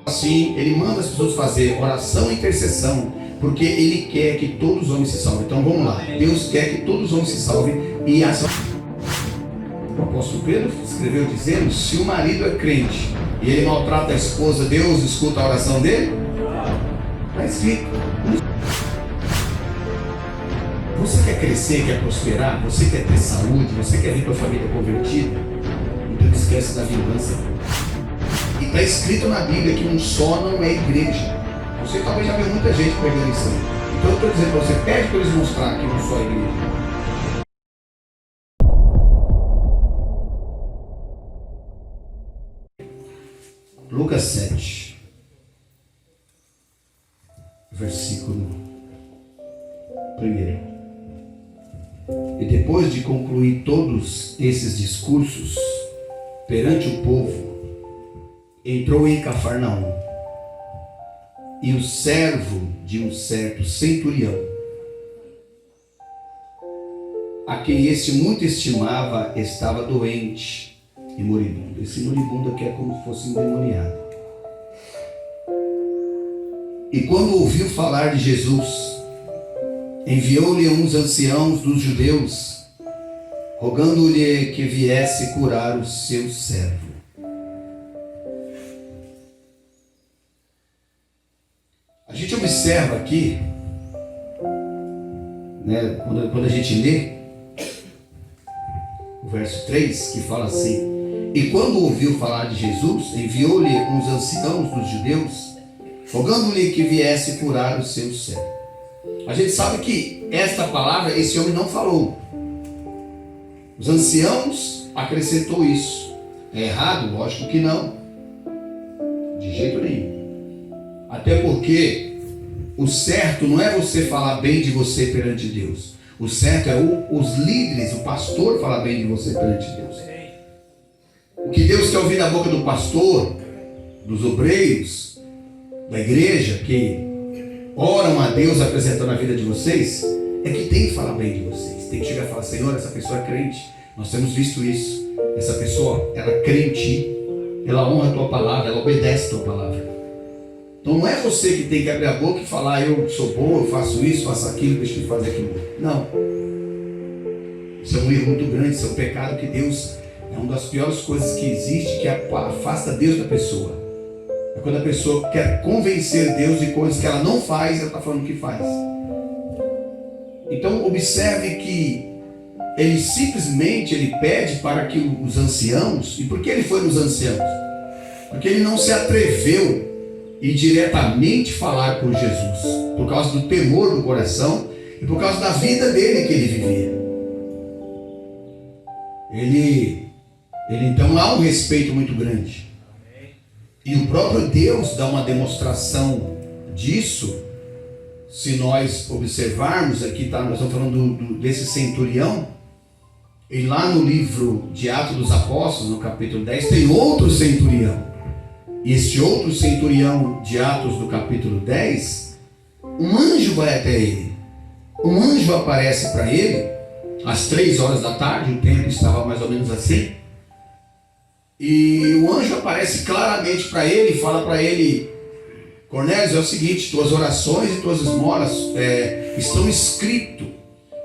Assim, ele manda as pessoas fazer oração e intercessão, porque ele quer que todos os homens se salvem. Então vamos lá, Deus quer que todos os homens se salvem. E o apóstolo Pedro escreveu dizendo: se o marido é crente e ele maltrata a esposa, Deus escuta a oração dele? Está escrito. Você quer crescer, quer prosperar, você quer ter saúde, você quer ver tua família convertida? Então não esquece da vingança. E está escrito na Bíblia que um só não é igreja. Você talvez já viu muita gente pregando isso aí. Então eu estou dizendo para você, pede para eles mostrar que um só é igreja. Lucas 7, versículo 1. E depois de concluir todos esses discursos perante o povo, entrou em Cafarnaum, e o servo de um certo centurião, a quem este muito estimava, estava doente e moribundo. Esse moribundo aqui é como se fosse endemoniado. E quando ouviu falar de Jesus, enviou-lhe uns anciãos dos judeus, rogando-lhe que viesse curar o seu servo. A gente observa aqui, né, quando a gente lê o verso 3, que fala assim: e quando ouviu falar de Jesus, enviou-lhe uns anciãos dos judeus, rogando-lhe que viesse curar o seu servo. A gente sabe que esta palavra esse homem não falou. Os anciãos acrescentou isso. É errado? Lógico que não. De jeito nenhum. Até porque o certo não é você falar bem de você perante Deus. O certo é os líderes, o pastor falar bem de você perante Deus. O que Deus quer ouvir da boca do pastor, dos obreiros, da igreja, que oram a Deus apresentando a vida de vocês, é que tem que falar bem de vocês. Tem que chegar e falar: Senhor, essa pessoa é crente. Nós temos visto isso. Essa pessoa, ela é crente. Ela honra a tua palavra, ela obedece a tua palavra. Então não é você que tem que abrir a boca e falar: eu sou bom, eu faço isso, faço aquilo, deixa de fazer aquilo. Não. Isso é um erro muito grande, isso é um pecado que Deus... É uma das piores coisas que existe, que afasta Deus da pessoa. É quando a pessoa quer convencer Deus de coisas que ela não faz, ela está falando que faz. Então observe que ele simplesmente pede para que os anciãos... E por que ele foi nos anciãos? Porque ele não se atreveu e diretamente falar com Jesus, por causa do temor do coração e por causa da vida dele que ele vivia. Ele então há um respeito muito grande. E o próprio Deus dá uma demonstração disso. Se nós observarmos aqui, tá? Nós estamos falando desse centurião. E lá no livro de Atos dos Apóstolos, no capítulo 10, tem outro centurião. E este outro centurião de Atos do capítulo 10, um anjo vai até ele. Um anjo aparece para ele às 3 horas da tarde, o tempo estava mais ou menos assim. E o anjo aparece claramente para ele e fala para ele: Cornélio, é o seguinte, tuas orações e tuas esmolas estão escrito.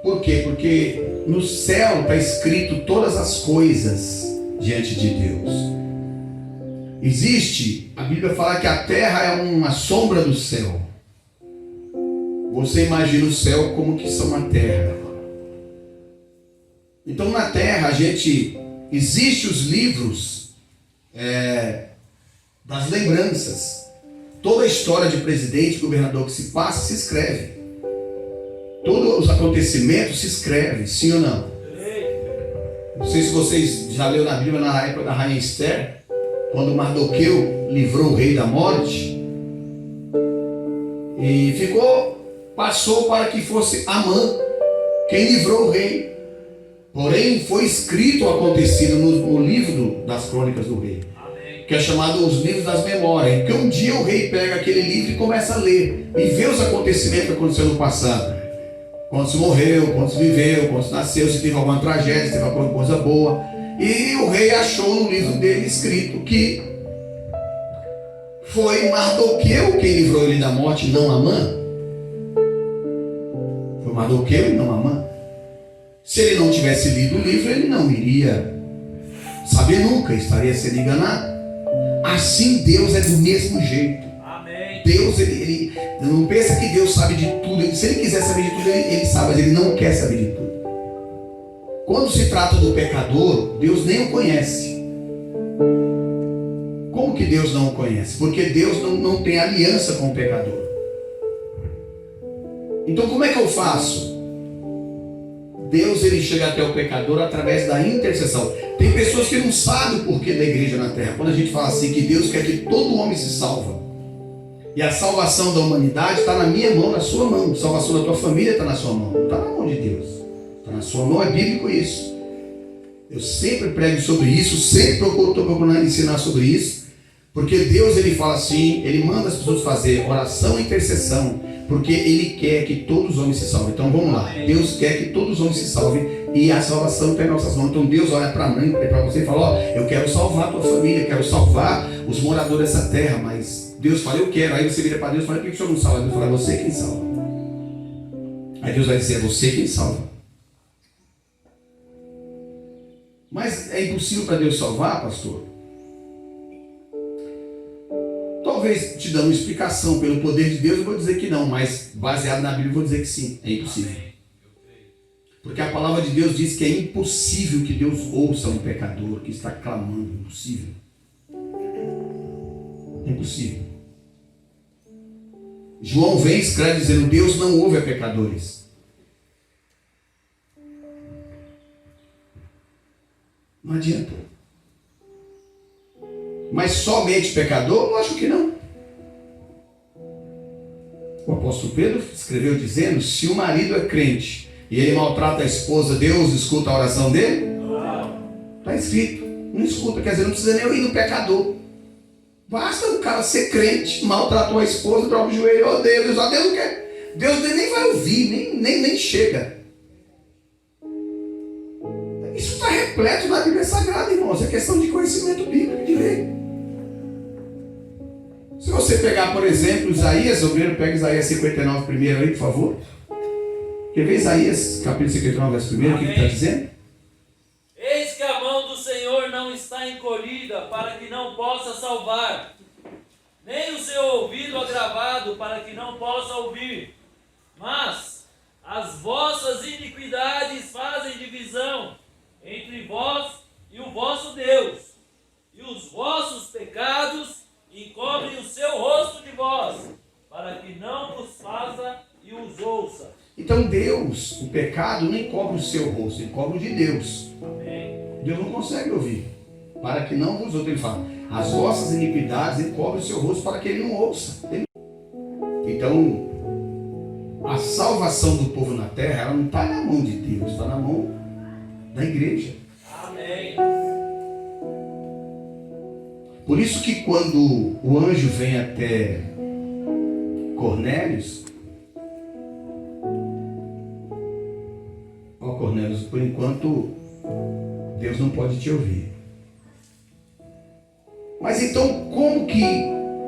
Por quê? Porque no céu está escrito todas as coisas diante de Deus. Existe, a Bíblia fala que a terra é uma sombra do céu. Você imagina o céu como que são a terra. Então na terra existe os livros das lembranças. Toda a história de presidente, governador que se passa, se escreve. Todos os acontecimentos se escrevem, sim ou não? Não sei se vocês já leram na Bíblia, na época da rainha Esther, quando Mardoqueu livrou o rei da morte, e passou para que fosse Amã quem livrou o rei. Porém, foi escrito o acontecido no livro das crônicas do rei, que é chamado os livros das memórias. Porque um dia o rei pega aquele livro e começa a ler, e vê os acontecimentos que aconteceram no passado. Quando se morreu, quando se viveu, quando se nasceu, se teve alguma tragédia, se teve alguma coisa boa. E o rei achou no livro dele escrito que Foi Mardoqueu quem livrou ele da morte, não Amã. Foi Mardoqueu e não Amã. Se ele não tivesse lido o livro, ele não iria saber nunca, estaria sendo enganado. Assim Deus é do mesmo jeito. Amém. Deus, ele não pensa que Deus sabe de tudo. Se ele quiser saber de tudo, ele sabe, mas ele não quer saber de tudo. Quando se trata do pecador, Deus nem o conhece. Como que Deus não o conhece? Porque Deus não tem aliança com o pecador. Então como é que eu faço? Deus, ele chega até o pecador através da intercessão. Tem pessoas que não sabem o porquê da igreja na terra. Quando a gente fala assim, que Deus quer que todo homem se salva. E a salvação da humanidade está na minha mão, na sua mão. A salvação da tua família está na sua mão. Não está na mão de Deus. Está na sua mão, é bíblico isso. Eu sempre prego sobre isso, sempre estou procurando ensinar sobre isso. Porque Deus, ele fala assim, ele manda as pessoas fazer oração e intercessão. Porque ele quer que todos os homens se salvem. Então vamos lá. Deus quer que todos os homens se salvem. E a salvação está em nossas mãos. Então Deus olha para mim, para você e fala, ó, eu quero salvar a tua família, eu quero salvar os moradores dessa terra. Mas Deus fala, eu quero. Aí você vira para Deus e fala, por que o senhor não salva? Deus fala, é você quem salva. Aí Deus vai dizer, é você quem salva. Mas é impossível para Deus salvar, pastor? Talvez te dando uma explicação pelo poder de Deus, eu vou dizer que não, mas baseado na Bíblia eu vou dizer que sim, é impossível. Porque a palavra de Deus diz que é impossível que Deus ouça um pecador que está clamando, impossível. Impossível. João vem e escreve dizendo, Deus não ouve a pecadores. Não adianta. Mas somente pecador? Lógico que não. O apóstolo Pedro escreveu dizendo, se o marido é crente e ele maltrata a esposa, Deus escuta a oração dele? Está escrito. Não escuta, quer dizer, não precisa nem ir no pecador. Basta o cara ser crente, maltratou a esposa, droga o joelho, oh Deus não quer. Deus nem vai ouvir, nem chega. Isso está repleto na Bíblia Sagrada, irmãos. É questão de conhecimento bíblico, de lei. Se você pegar, por exemplo, Isaías, o primeiro pega Isaías 59 primeiro aí, por favor. Quer ver Isaías, capítulo 59, verso primeiro, o que está dizendo? Eis que a mão do Senhor não está encolhida para que não possa salvar, nem o seu ouvido agravado para que não possa ouvir. Mas as vossas iniquidades fazem divisão entre vós e o vosso Deus, e os vossos pecados encobrem o seu rosto de vós, para que não vos faça e os ouça. Então Deus, o pecado não encobre o seu rosto, ele encobre o de Deus. Amém. Deus não consegue ouvir, para que não vos ouça. Ele fala, as vossas iniquidades encobrem o seu rosto para que ele não ouça. Então, a salvação do povo na terra, ela não está na mão de Deus, está na mão da igreja. Amém. Por isso que quando o anjo vem até Cornélios, ó Cornélios, por enquanto Deus não pode te ouvir. Mas então como que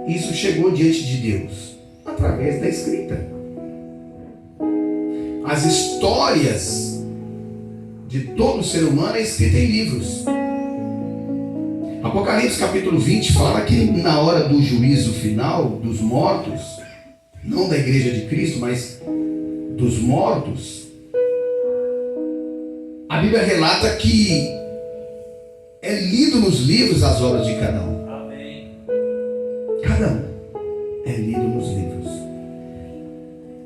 isso chegou diante de Deus? Através da escrita. As histórias de todo ser humano é escrita em livros. Apocalipse capítulo 20 fala que na hora do juízo final dos mortos, não da igreja de Cristo, mas dos mortos, a Bíblia relata que é lido nos livros as obras de cada um. Amém. Cada um é lido nos livros.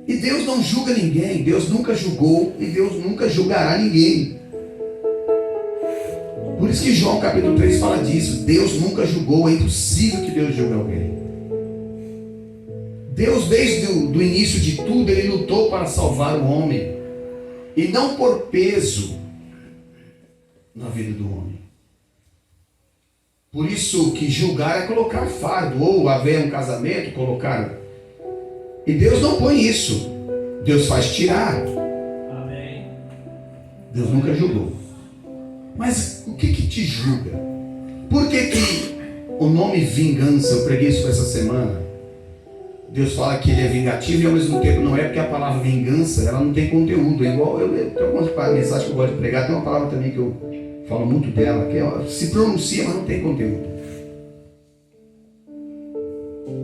E Deus não julga ninguém, Deus nunca julgou e Deus nunca julgará ninguém. Por isso que João capítulo 3 fala disso. Deus nunca julgou, é impossível que Deus julgue alguém. Deus desde o início de tudo, Ele lutou para salvar o homem. E não por peso na vida do homem. Por isso que julgar é colocar fardo, ou haver um casamento, colocar. E Deus não põe isso. Deus faz tirar. Amém. Deus nunca julgou. Mas o que te julga? Por que o nome vingança, eu preguei sobre essa semana. Deus fala que ele é vingativo e ao mesmo tempo não é, porque a palavra vingança, ela não tem conteúdo. É igual, eu tenho algumas mensagens que eu gosto de pregar, tem uma palavra também que eu falo muito dela, que se pronuncia, mas não tem conteúdo.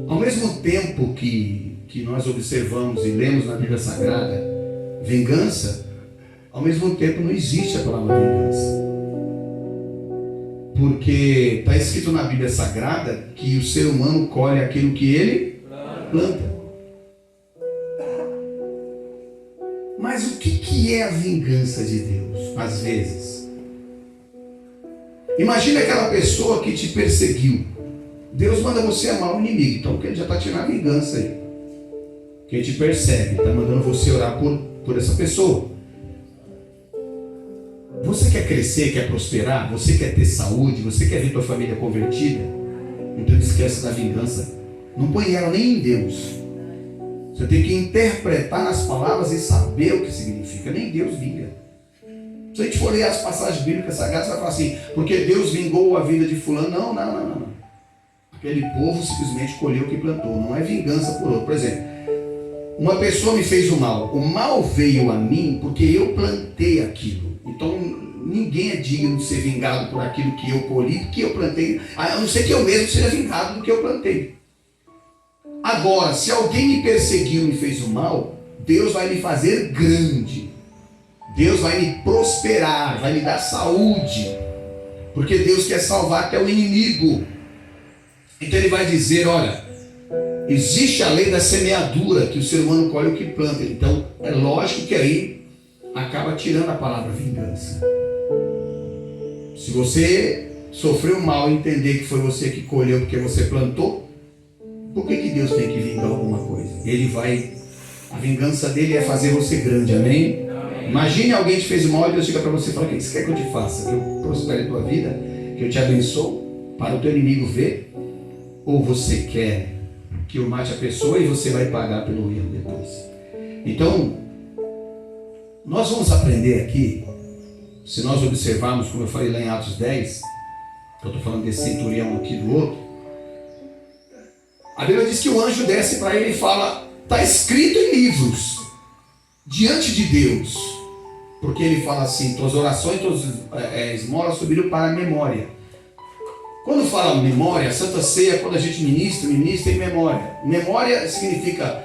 Ao mesmo tempo que nós observamos e lemos na Bíblia Sagrada vingança, ao mesmo tempo não existe a palavra vingança. Porque está escrito na Bíblia Sagrada que o ser humano colhe aquilo que ele planta. Mas o que é a vingança de Deus? Às vezes, imagine aquela pessoa que te perseguiu. Deus manda você amar o inimigo, então porque ele já está tirando a vingança aí. Quem te persegue está mandando você orar por essa pessoa. Você quer crescer, quer prosperar, você quer ter saúde, você quer ver tua família convertida, então esquece da vingança. Não põe ela nem em Deus. Você tem que interpretar nas palavras e saber o que significa. Nem Deus vinga. Se a gente for ler as passagens bíblicas sagradas, você vai falar assim, porque Deus vingou a vida de fulano. Não. Aquele povo simplesmente colheu o que plantou. Não é vingança por outro. Por exemplo, uma pessoa me fez o mal. O mal veio a mim porque eu plantei aquilo. Então ninguém é digno de ser vingado por aquilo que eu colhi, porque eu plantei. A não ser que eu mesmo seja vingado do que eu plantei. Agora, se alguém me perseguiu e me fez o mal, Deus vai me fazer grande. Deus vai me prosperar, vai me dar saúde. Porque Deus quer salvar até o inimigo. Então ele vai dizer, olha, existe a lei da semeadura, que o ser humano colhe o que planta. Então é lógico que aí acaba tirando a palavra vingança. Se você sofreu mal e entender que foi você que colheu porque você plantou, por que Deus tem que vingar alguma coisa? A vingança dele é fazer você grande, amém? Amém. Imagine alguém te fez mal e Deus chega para você e fala, o que você quer que eu te faça? Que eu prospere a tua vida? Que eu te abençoo? Para o teu inimigo ver? Ou você quer que eu mate a pessoa e você vai pagar pelo erro depois? Então, nós vamos aprender aqui, se nós observarmos, como eu falei lá em Atos 10, eu estou falando desse centurião aqui do outro, a Bíblia diz que o anjo desce para ele e fala, está escrito em livros, diante de Deus, porque ele fala assim, tuas orações, tuas esmolas subiram para a memória. Quando fala memória, Santa Ceia, quando a gente ministra em memória. Memória significa,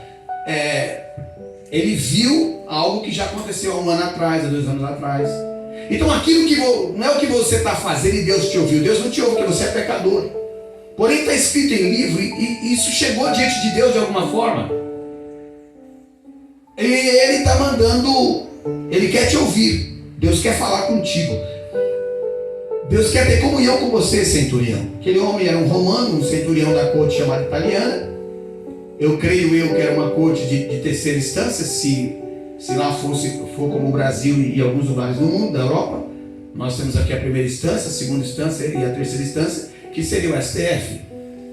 ele viu algo que já aconteceu há 1 ano atrás, há 2 anos atrás. Então aquilo que não é o que você está fazendo e Deus te ouviu. Deus não te ouve porque você é pecador. Porém está escrito em livro e isso chegou diante de Deus de alguma forma. Ele está mandando, ele quer te ouvir. Deus quer falar contigo. Deus quer ter comunhão com você, centurião. Aquele homem era um romano, um centurião da corte chamada italiana. Eu creio que era uma corte de terceira instância, se lá for como o Brasil e alguns lugares do mundo, da Europa. Nós temos aqui a primeira instância, a segunda instância e a terceira instância, que seria o STF,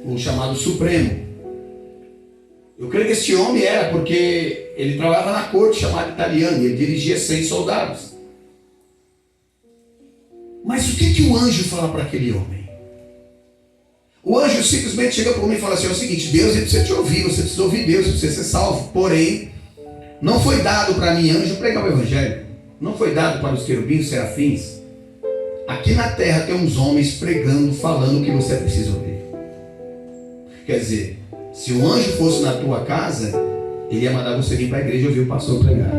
o chamado Supremo. Eu creio que este homem era porque ele trabalhava na corte chamada italiana e ele dirigia 100 soldados. Mas o que o anjo fala para aquele homem? O anjo simplesmente chega para o homem e fala assim, é o seguinte, Deus ele precisa te ouvir, você precisa ouvir Deus, você precisa ser salvo. Porém, não foi dado para mim, anjo, pregar o evangelho. Não foi dado para os querubins, serafins. Aqui na terra tem uns homens pregando, falando o que você precisa ouvir. Quer dizer, se o anjo fosse na tua casa, ele ia mandar você vir para a igreja e ouvir o pastor pregar.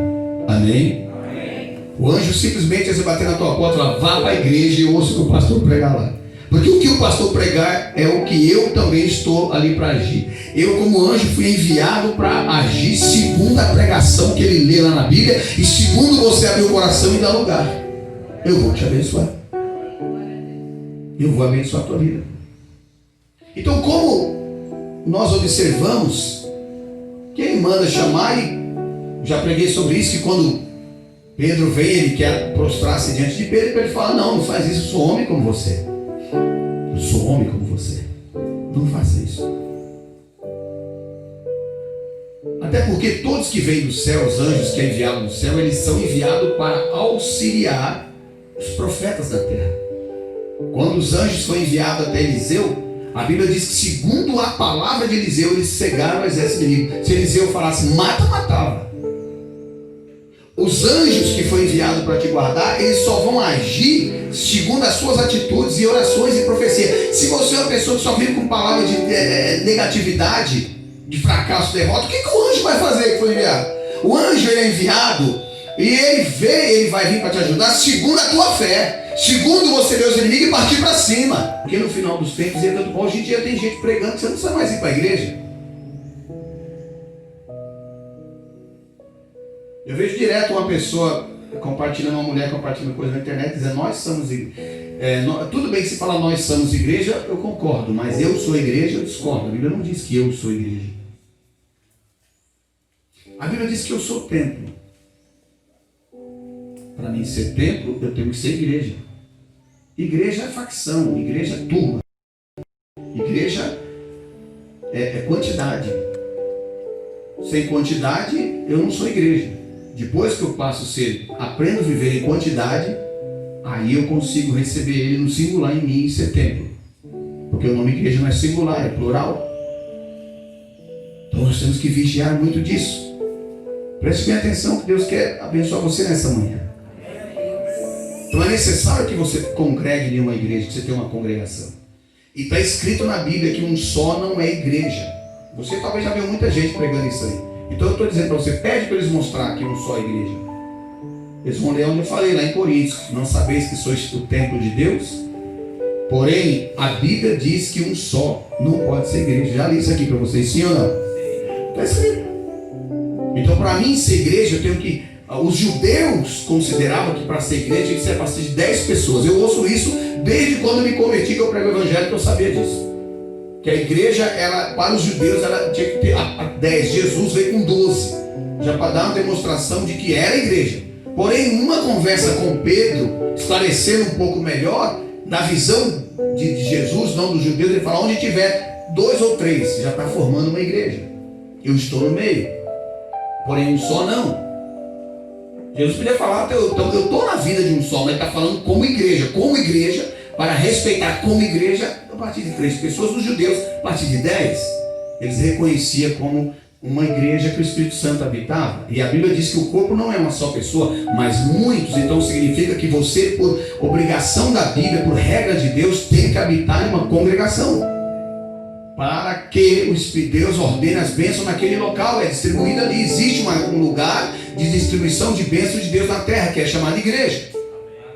Amém? Amém. O anjo simplesmente ia bater na tua porta e falar, vá para a igreja e ouça o que o pastor pregar lá. Porque o que o pastor pregar é o que eu também estou ali para agir. Eu, como anjo, fui enviado para agir segundo a pregação que ele lê lá na Bíblia e segundo você abrir o coração e dar lugar. Eu vou te abençoar. Eu vou abençoar a tua vida. Então, como nós observamos, quem manda chamar, e já preguei sobre isso, que quando Pedro vem, ele quer prostrar-se diante de Pedro, ele fala, não faz isso, eu sou homem como você. Eu sou homem como você. Não faça isso. Até porque todos que vêm do céu, os anjos que é enviado do céu, eles são enviados para auxiliar os profetas da terra. Quando os anjos foram enviados até Eliseu, A Bíblia diz que, segundo a palavra de Eliseu, eles cegaram o exército inimigo. Se Eliseu falasse mata, matava. Os anjos que foi enviado para te guardar, eles só vão agir segundo as suas atitudes e orações e profecia. Se você é uma pessoa que só vive com palavras de negatividade, de fracasso, derrota, o que o anjo vai fazer que foi enviado? O anjo, ele é enviado e ele vai vir para te ajudar segundo a tua fé, segundo você ver os inimigos e partir para cima. Porque no final dos tempos é tanto bom. Hoje em dia tem gente pregando que você não precisa mais ir para a igreja. Eu vejo direto uma pessoa compartilhando, uma mulher compartilhando coisa na internet, dizendo nós somos tudo bem que se fala nós somos igreja, eu concordo, mas eu sou igreja, eu discordo. A Bíblia não diz que eu sou igreja. A Bíblia diz que eu sou templo. Para mim ser templo, eu tenho que ser igreja. Igreja é facção, igreja é turma. Igreja é quantidade. Sem quantidade, eu não sou igreja. Depois que eu aprendo a viver em quantidade, aí eu consigo receber ele no singular em mim e ser templo. Porque o nome igreja não é singular, é plural. Então nós temos que vigiar muito disso. Preste bem atenção que Deus quer abençoar você nessa manhã. Então é necessário que você congregue em uma igreja, que você tenha uma congregação. E está escrito na Bíblia que um só não é igreja. Você talvez já viu muita gente pregando isso aí. Então eu estou dizendo para você, pede para eles mostrar que um só é igreja. Eles vão ler onde eu falei, lá em Coríntios. Não sabeis que sois o templo de Deus? Porém, a Bíblia diz que um só não pode ser igreja. Já li isso aqui para vocês, sim ou não? Está escrito. Então para mim ser igreja, eu tenho que... Os judeus consideravam que para ser igreja tinha que ser a partir de 10 pessoas. Eu ouço isso desde quando me converti, que eu prego o evangelho, que eu sabia disso. Que a igreja, para os judeus, ela tinha que ter 10. Jesus veio com 12. Já para dar uma demonstração de que era a igreja. Porém, numa conversa com Pedro, esclarecendo um pouco melhor, na visão de Jesus, não dos judeus, ele fala, onde tiver 2 ou 3, já está formando uma igreja. Eu estou no meio. Porém, um só não. Jesus podia falar, eu estou na vida de um só, mas ele está falando como igreja, para respeitar como igreja, a partir de 3 pessoas, os judeus, a partir de 10, eles reconheciam como uma igreja que o Espírito Santo habitava. E a Bíblia diz que o corpo não é uma só pessoa, mas muitos. Então significa que você, por obrigação da Bíblia, por regra de Deus, tem que habitar em uma congregação. Para que Deus ordene as bênçãos naquele local, é distribuído ali. Existe um lugar de distribuição de bênçãos de Deus na terra, que é chamado igreja.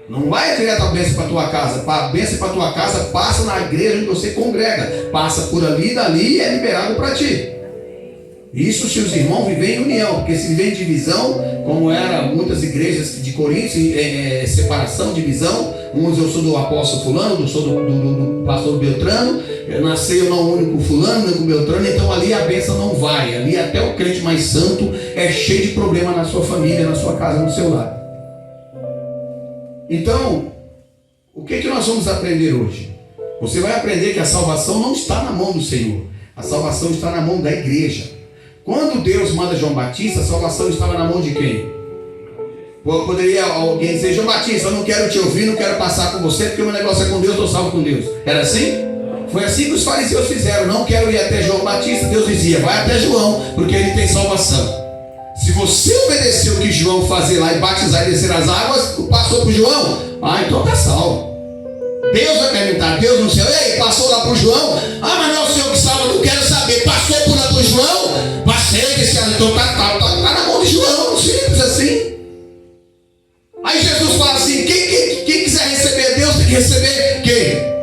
Não vai direto a bênção para a tua casa. A bênção para a tua casa passa na igreja onde você congrega. Passa por ali e dali é liberado para ti. Isso se os irmãos viverem em união. Porque se viver em divisão, como era muitas igrejas de Coríntios, separação, divisão. Uns eu sou do apóstolo fulano, eu sou do pastor Beltrano. Eu nasci, eu não uno com fulano, nem com Beltrano. Então ali a bênção não vai. Ali até o crente mais santo é cheio de problema na sua família, na sua casa, no seu lar. Então, o que nós vamos aprender hoje? Você vai aprender que a salvação não está na mão do Senhor. A salvação está na mão da igreja. Quando Deus manda João Batista, a salvação estava na mão de quem? Poderia alguém dizer, João Batista, eu não quero te ouvir, não quero passar com você, porque o meu negócio é com Deus, eu estou salvo com Deus. Era assim? Foi assim que os fariseus fizeram. Não quero ir até João Batista. Deus dizia, vai até João, porque ele tem salvação. Se você obedecer o que João fazia lá e batizar e descer as águas, passou para o João, então está salvo. Deus vai perguntar, Deus no céu, ei, passou lá para o João? Mas não é o Senhor que salva, não quero saber. Passou por lá para o João? Passei, disse, então está na mão de João, simples assim. Aí Jesus fala assim, quem quiser receber Deus tem que receber quem?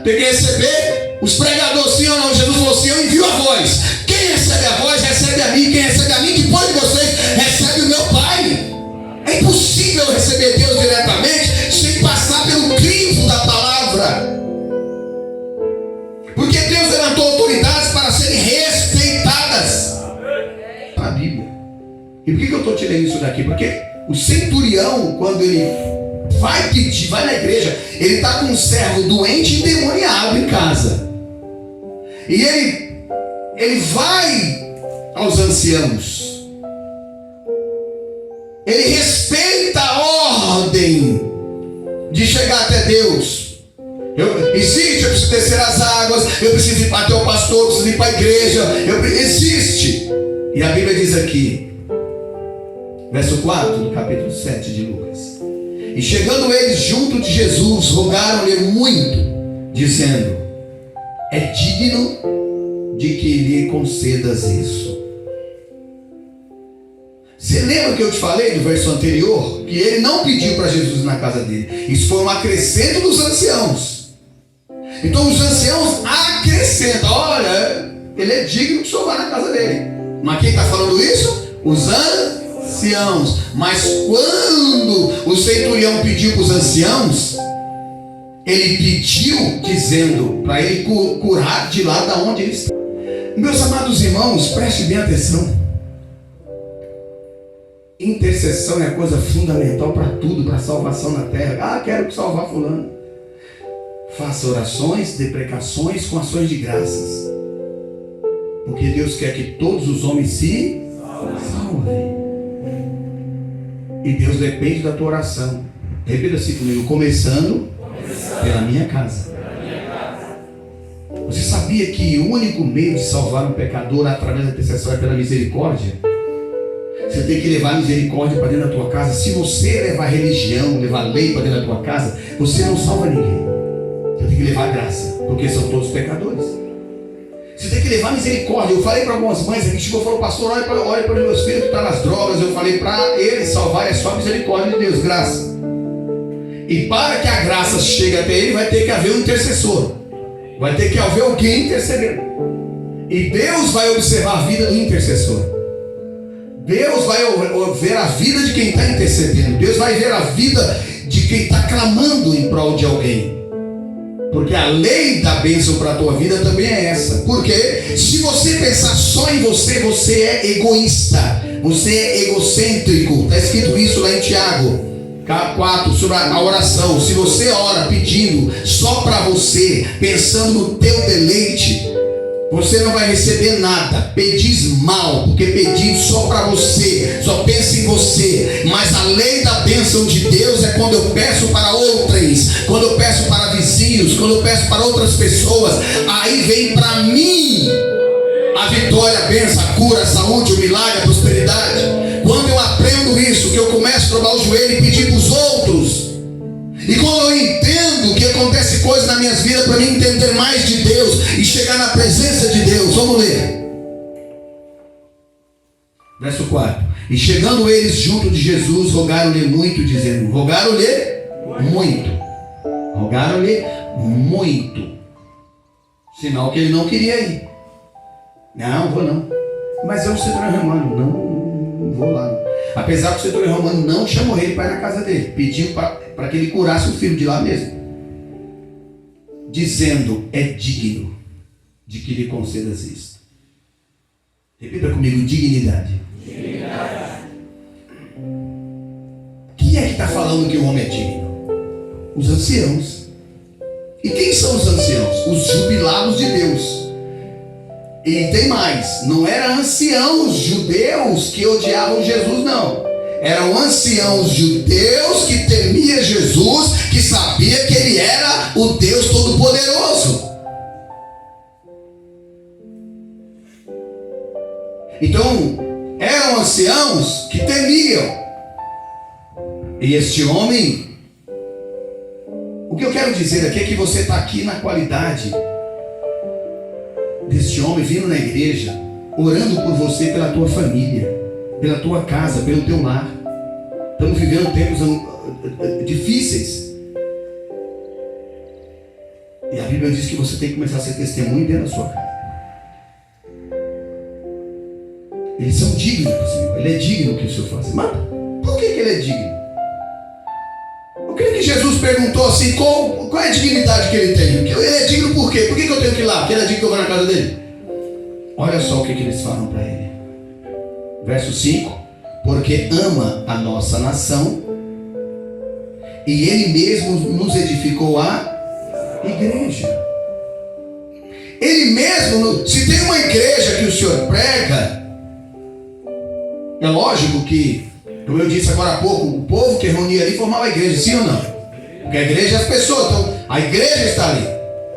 Tem que receber os pregadores, sim ou não? Jesus falou assim, eu envio a voz. Quem recebe a voz, recebe a mim. Quem recebe a mim, depois de vocês, recebe o meu Pai. É impossível receber Deus diretamente sem passar pelo crivo da palavra. Porque Deus levantou autoridades para serem respeitadas. Na Bíblia. E por que eu estou tirando isso daqui? Porque o centurião, quando ele vai na igreja, ele está com um servo doente e endemoniado em casa. E ele vai aos anciãos. Ele respeita a ordem de chegar até Deus. Eu preciso preciso descer as águas, eu preciso ir para até o pastor, eu preciso ir para a igreja. Existe. E a Bíblia diz aqui, verso 4 do capítulo 7 de Lucas: e chegando eles junto de Jesus, rogaram-lhe muito, dizendo: é digno de que lhe concedas isso. Você lembra que eu te falei do verso anterior? Que ele não pediu para Jesus na casa dele. Isso foi um acrescento dos anciãos. Então os anciãos acrescentam: olha, ele é digno que o senhor vá na casa dele. Mas quem está falando isso? Os anciãos. Mas quando o centurião pediu para os anciãos, ele pediu dizendo para ele curar de lá da onde ele está. Meus amados irmãos, preste bem atenção. Intercessão é a coisa fundamental para tudo, para a salvação na terra. Ah, quero salvar fulano. Faça orações, deprecações com ações de graças. Porque Deus quer que todos os homens se salvem. E Deus depende da tua oração. Repita assim comigo: começando pela minha casa. Você sabia que o único meio de salvar um pecador através da intercessão é pela misericórdia? Você tem que levar misericórdia para dentro da tua casa. Se você levar religião, levar lei para dentro da tua casa, você não salva ninguém. Você tem que levar graça, porque são todos pecadores. Você tem que levar misericórdia. Eu falei para algumas mães aqui, chegou e falou: pastor, olha para os meus filhos que estão nas drogas. Eu falei para eles salvar é só a misericórdia de Deus, graça. E para que a graça chegue até ele, vai ter que haver um intercessor. Vai ter que haver alguém intercedendo. E Deus vai observar a vida do intercessor. Deus vai ver a vida de quem está intercedendo. Deus vai ver a vida de quem está clamando em prol de alguém. Porque a lei da bênção para a tua vida também é essa. Porque se você pensar só em você, você é egoísta. Você é egocêntrico. Está escrito isso lá em Tiago 4, sobre a oração. Se você ora pedindo só para você, pensando no teu deleite, você não vai receber nada. Pedis mal, porque pedis só para você, só pensa em você. Mas a lei da bênção de Deus é quando eu peço para outros, quando eu peço para vizinhos, quando eu peço para outras pessoas. Aí vem para mim a vitória, a bênção, a cura, a saúde, o milagre, a prosperidade. Quando eu aprendo isso, que eu começo a dobrar o joelho e pedir para os outros. E quando eu entendo que acontece coisas na minha vida para mim entender mais de Deus e chegar na presença de Deus. Vamos ler. Verso 4. E chegando eles junto de Jesus, rogaram-lhe muito, dizendo: rogaram-lhe muito. Rogaram-lhe muito. Sinal que ele não queria ir. Não vou não. Mas é um centurião romano. Não vou lá não. Apesar que o centurião romano não chamou ele para ir na casa dele. Pediu para que ele curasse o filho de lá mesmo. Dizendo: é digno de que lhe concedas isto. Repita comigo: dignidade. Quem é que está falando que o homem é digno? Os anciãos. E quem são os anciãos? Os jubilados de Deus. E tem mais, não eram anciãos judeus que odiavam Jesus, não. Eram anciãos judeus que temia Jesus, que sabia que ele era o Deus Todo-Poderoso. Então, eram anciãos que temiam. E este homem, o que eu quero dizer aqui é que você está aqui na qualidade deste homem vindo na igreja, orando por você, pela tua família, pela tua casa, pelo teu lar. Estamos vivendo tempos difíceis. E a Bíblia diz que você tem que começar a ser testemunho dentro da sua casa. Eles são dignos do Senhor. Ele é digno que o Senhor faça. Mas por que ele é digno? O que Jesus perguntou assim, qual é a dignidade que ele tem? Ele é digno por quê? Por que eu tenho que ir lá? Porque ele é digno que eu vou na casa dele? Olha só o que eles falam para ele. Verso 5. Porque ama a nossa nação e ele mesmo nos edificou a igreja. Ele mesmo, se tem uma igreja que o Senhor prega, é lógico que, como eu disse agora há pouco, o povo que reunia ali formava a igreja, sim ou não? Porque a igreja é as pessoas, então a igreja está ali.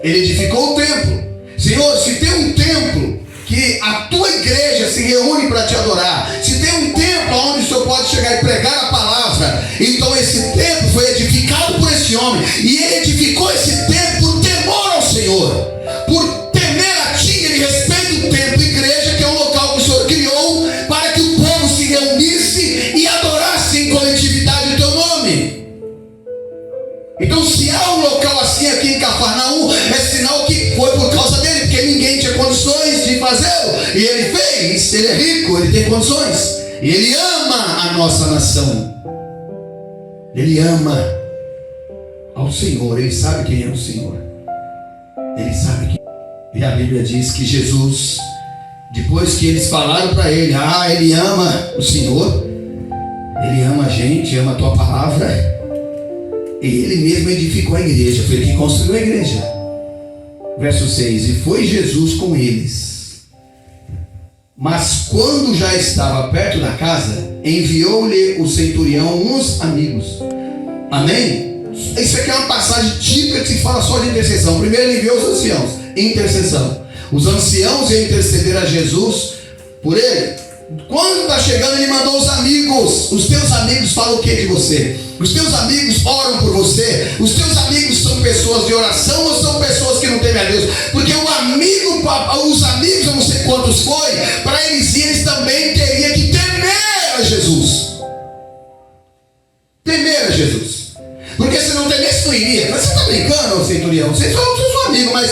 Ele edificou o templo. Senhor, se tem um templo que a tua igreja se reúne para te adorar, se tem um templo onde o Senhor pode chegar e pregar a palavra, então esse templo foi edificado por esse homem, e ele edificou esse templo por temor ao Senhor, por temer a ti. Ele respeita o templo, igreja, que é um local que o Senhor criou para que o povo se reunisse e adorasse em coletividade o teu nome. Então, se há um local assim aqui em Cafarnaum, é sinal que foi por causa dele, porque ninguém tinha condições de fazê-lo, e ele fez. Ele é rico, ele tem condições, e ele ama a nossa nação, ele ama ao Senhor, ele sabe quem é o Senhor, ele sabe quem é. E a Bíblia diz que Jesus, depois que eles falaram para ele, ele ama o Senhor, ele ama a gente, ama a tua palavra, e ele mesmo edificou a igreja, foi ele que construiu a igreja. Verso 6: e foi Jesus com eles, mas quando já estava perto da casa, enviou-lhe o centurião uns amigos. Amém? Isso aqui é uma passagem típica que se fala só de intercessão. Primeiro ele enviou os anciãos, intercessão. Os anciãos iam interceder a Jesus por ele. Quando está chegando, ele mandou os amigos. Os teus amigos falam o que de você? Os teus amigos oram por você? Os teus amigos são pessoas de oração ou são pessoas que não temem a Deus? Porque o amigo, os amigos, eu não sei quantos foi, para eles também teriam que temer a Jesus. Temer a Jesus. Porque se não temesse, não iria. Mas você está brincando, centurião? Vocês são seu amigo, mas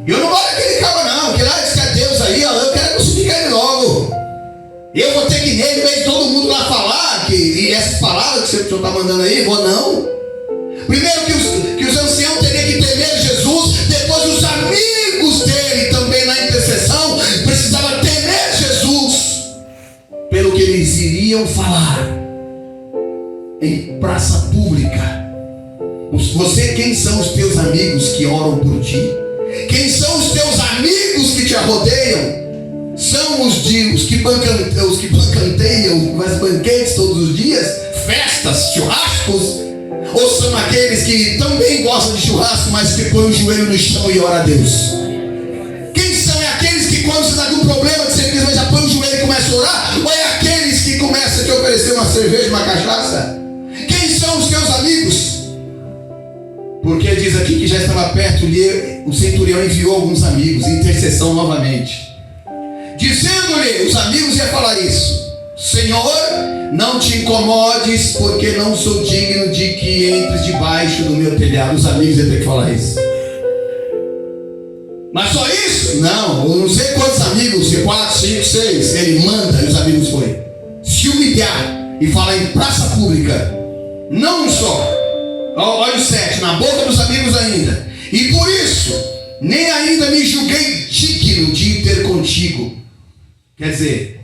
eu não gosto daquele cara não, que lá diz que é Deus aí, eu quero crucificar ele logo. Eu vou ter que ir nele, vem todo mundo lá falar, e essas palavras que o senhor está mandando aí, vou não. Primeiro que os anciãos teriam que temer Jesus, depois os amigos dele também na intercessão precisavam temer Jesus, pelo que eles iriam falar em praça pública. Quem são os teus amigos que oram por ti? Quem são os teus amigos que te rodeiam? São os que bancanteiam as banquetes todos os dias, festas, churrascos? Ou são aqueles que também gostam de churrasco, mas que põem o joelho no chão e oram a Deus? Quem são? É aqueles que quando você está com um problema, que simplesmente já põe o joelho e começa a orar? Ou é aqueles que começam a te oferecer uma cerveja, uma cachaça? Quem são os teus amigos? Porque diz aqui que já estava perto, o centurião enviou alguns amigos, intercessão novamente, dizendo-lhe, os amigos iam falar isso: Senhor, não te incomodes, porque não sou digno de que entres debaixo do meu telhado. Os amigos iam ter que falar isso. Mas só isso? Não, eu não sei quantos amigos, 4, 5, 6. Ele manda e os amigos foi se humilhar e falar em praça pública. Não um só. Olha o 7, na boca dos amigos ainda. E por isso, nem ainda me julguei digno de ir ter contigo. Quer dizer,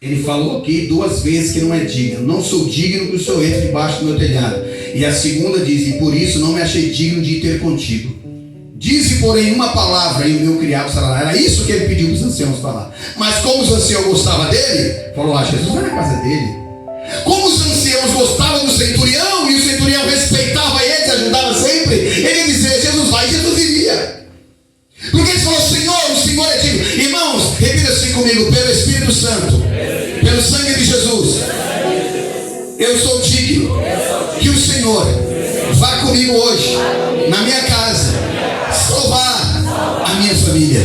ele falou aqui 2 vezes que não é digno. Não sou digno que o Senhor entre debaixo do meu telhado. E a segunda diz: e por isso não me achei digno de ir ter contigo. Dize, porém, uma palavra e o meu criado estará lá. Era isso que ele pediu para os anciãos falar. Mas como os anciãos gostavam dele, falou: Jesus vai na casa dele. Como os anciãos gostavam do centurião e o centurião respeitava eles, ajudava sempre, ele dizia: Jesus vai, Jesus iria. Porque ele falou: Senhor, o Senhor é digno. Irmãos, repita assim comigo: pelo Espírito Santo, pelo sangue de Jesus, eu sou digno que o Senhor vá comigo hoje na minha casa, salvar a minha família.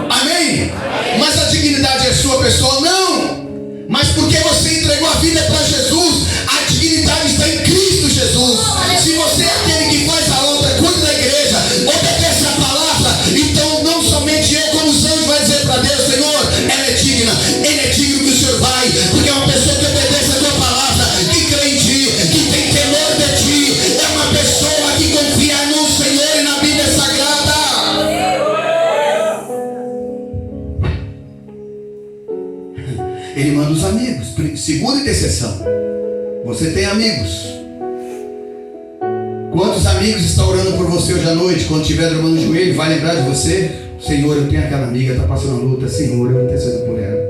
Amém? Mas a dignidade é sua, pessoal? Não. Mas porque você entregou a vida para Jesus, a dignidade está em Cristo Jesus. Se você é aquele que faz a obra, cuida da igreja, obedece a palavra, então não somente eu, como os anjos, vai dizer para Deus: Senhor, ela é digna, ele é digno que o Senhor vai, porque é uma pessoa que obedece a tua palavra, que crê em ti, que tem temor de ti, é uma pessoa que confia no Senhor e na Bíblia Sagrada. Ele manda os amigos. Segunda intercessão. Você tem amigos? Quantos amigos estão orando por você hoje à noite? Quando estiver dobrando o joelho, vai lembrar de você? Senhor, eu tenho aquela amiga, está passando a luta. Senhor, eu intercedo por ela.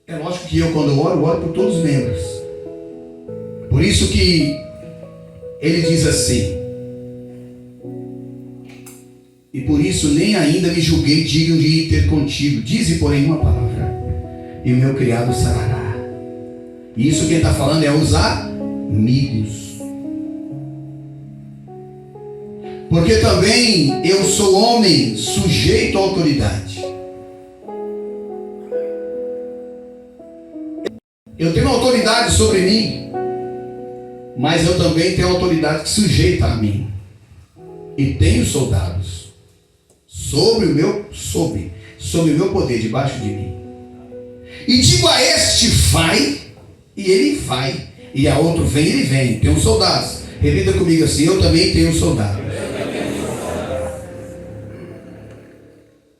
É lógico que eu, quando eu oro por todos os membros. Por isso que ele diz assim: e por isso nem ainda me julguei digno de ir ter contigo. Dize, porém, uma palavra, e o meu criado sarará. E isso quem está falando é os amigos. Porque também eu sou homem sujeito à autoridade. Eu tenho autoridade sobre mim, mas eu também tenho autoridade que sujeita a mim. E tenho soldados sobre o meu poder, debaixo de mim. E digo a este, vai, e ele vai. E a outro, vem, ele vem. Tenho soldados. Repita comigo assim, eu também tenho soldados.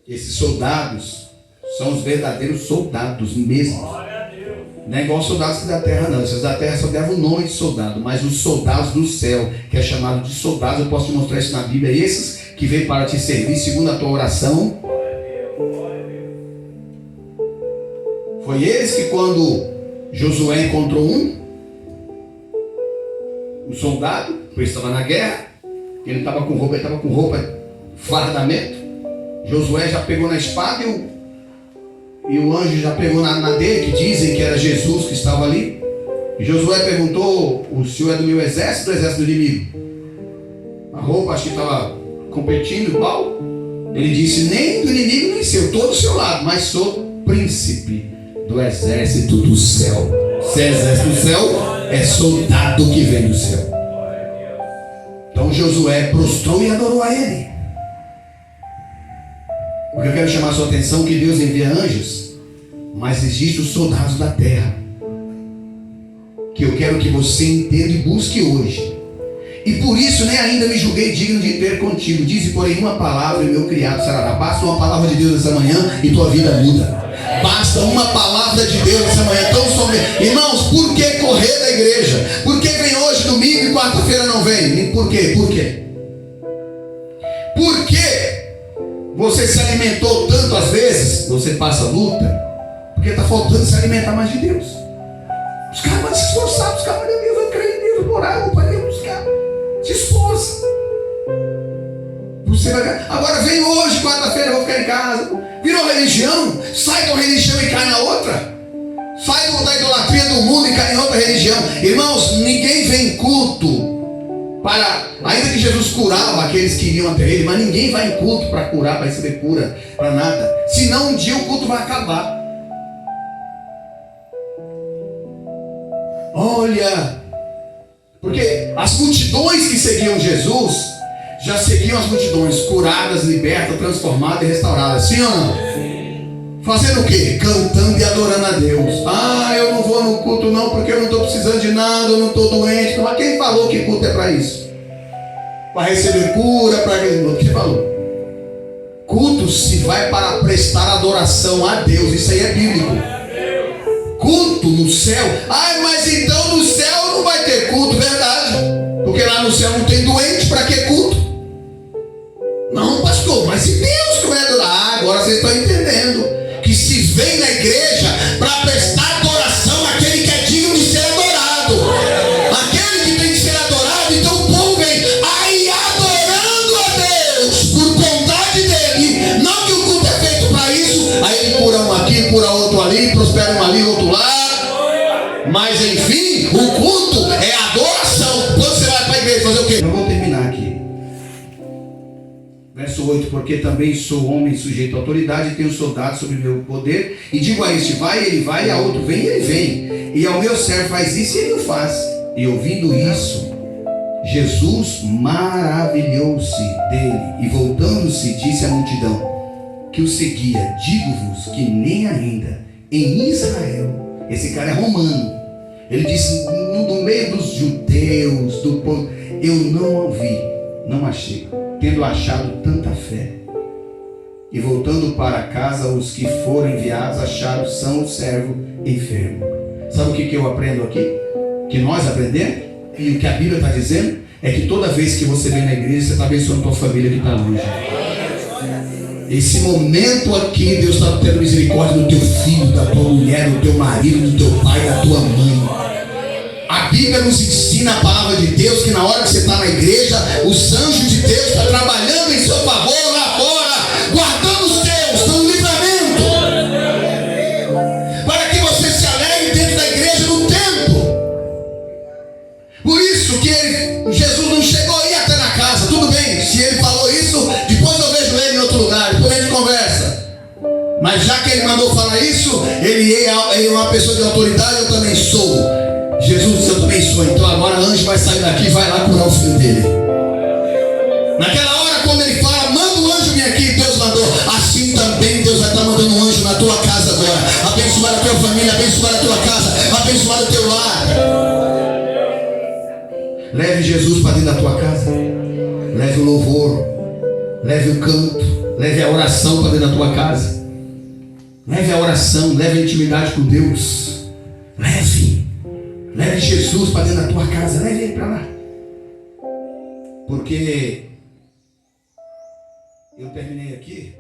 Esses soldados são os verdadeiros soldados mesmo. Não é igual os soldados da terra, não. Esses da terra só levam o nome de soldado, mas os soldados do céu, que é chamado de soldados, eu posso te mostrar isso na Bíblia. Esses que vêm para te servir segundo a tua oração. Foi eles que, quando Josué encontrou um soldado, porque ele estava na guerra, ele estava com roupa fardamento. Josué já pegou na espada e o anjo já pegou na dele, que dizem que era Jesus que estava ali. E Josué perguntou, o senhor é do meu exército ou do exército do inimigo? A roupa acho que estava competindo igual. Ele disse, nem do inimigo nem seu, estou do seu lado, mas sou príncipe do exército do céu. Se é exército do céu, é soldado que vem do céu. Então Josué prostrou e adorou a ele. Porque eu quero chamar a sua atenção que Deus envia anjos, mas existem os soldados da terra, que eu quero que você entenda e busque hoje. E por isso nem ainda me julguei digno de ter contigo. Dize, porém, uma palavra e o meu criado sarará. Basta uma palavra de Deus essa manhã e tua vida muda. Basta uma palavra de Deus essa manhã. Então, irmãos, por que correr da igreja? Por que vem hoje domingo e quarta-feira não vem? Por quê? Por quê? Por quê? Você se alimentou tanto às vezes, você passa luta, porque está faltando se alimentar mais de Deus. Os caras vão se esforçar, os caras vão Deus, vão crer em Deus, vão orar, vão para Deus, os caras se esforçam. Você vai... Agora vem hoje, quarta-feira, eu vou ficar em casa. Virou religião, sai da religião e cai na outra. Sai da idolatria do mundo e cai em outra religião. Irmãos, ninguém vem culto para, ainda que Jesus curava aqueles que iriam até ele, mas ninguém vai em culto para curar, para receber cura, para nada. Senão um dia o culto vai acabar. Olha, porque as multidões que seguiam Jesus já seguiam as multidões curadas, libertas, transformadas e restauradas. Sim ou não? Fazendo o quê? Cantando e adorando a Deus. Eu não vou no culto não, porque eu não estou precisando de nada, eu não estou doente. Mas quem falou que culto é para isso? Para receber cura, para aquele... Quem falou? Culto se vai para prestar adoração a Deus. Isso aí é bíblico. Culto no céu. Mas então no céu não vai ter culto, verdade? Porque lá no céu não tem doente, para que culto? Não, pastor, mas se Deus que vai adorar, agora vocês estão entendendo. Que se vem na igreja para prestar adoração àquele que é digno de ser adorado. Aquele que tem que ser adorado, então o povo vem aí adorando a Deus por vontade dele. Não que o culto é feito para isso. Aí ele cura um aqui, cura outro ali, prospera um ali, outro lá. Mas enfim, o culto é adoração. Quando você vai para a igreja fazer o quê? Eu vou terminar aqui. Verso 8, porque também sou homem sujeito à autoridade, e tenho soldados sobre meu poder, e digo a este, vai, ele vai, e a outro, vem, ele vem. E ao meu servo faz isso, e ele o faz. E ouvindo isso, Jesus maravilhou-se dele, e voltando-se, disse à multidão que o seguia, digo-vos que nem ainda em Israel, esse cara é romano, ele disse, no meio dos judeus, do povo, eu não ouvi, não achei, tendo achado tanta fé. E voltando para casa, os que foram enviados acharam são o servo enfermo. Sabe o que eu aprendo aqui? Que nós aprendemos, e o que a Bíblia está dizendo, é que toda vez que você vem na igreja, você está abençoando a tua família que está longe. Esse momento aqui, Deus está tendo misericórdia do teu filho, da tua mulher, do teu marido, do teu pai, da tua mãe. A Bíblia nos ensina, a palavra de Deus, que na hora que você está na igreja, os anjos de Deus estão trabalhando em seu favor lá fora, guardando os teus, dando livramento, para que você se alegre dentro da igreja no templo. Por isso que Jesus não chegou aí até na casa. Tudo bem, se ele falou isso, depois eu vejo ele em outro lugar, depois a gente conversa. Mas já que ele mandou falar isso, ele é uma pessoa de autoridade, eu também sou. Jesus disse, eu também sou. Então agora o anjo vai sair daqui e vai lá curar o filho dele. Naquela hora, quando ele fala, manda um anjo vir aqui, Deus mandou. Assim também Deus vai estar mandando um anjo na tua casa agora. Abençoar a tua família, abençoar a tua casa, abençoar o teu lar. Leve Jesus para dentro da tua casa. Leve o louvor, leve o canto, leve a oração para dentro da tua casa. Leve a oração, leve a intimidade com Deus. Leve Jesus para dentro da tua casa, leve ele para lá. Porque eu terminei aqui.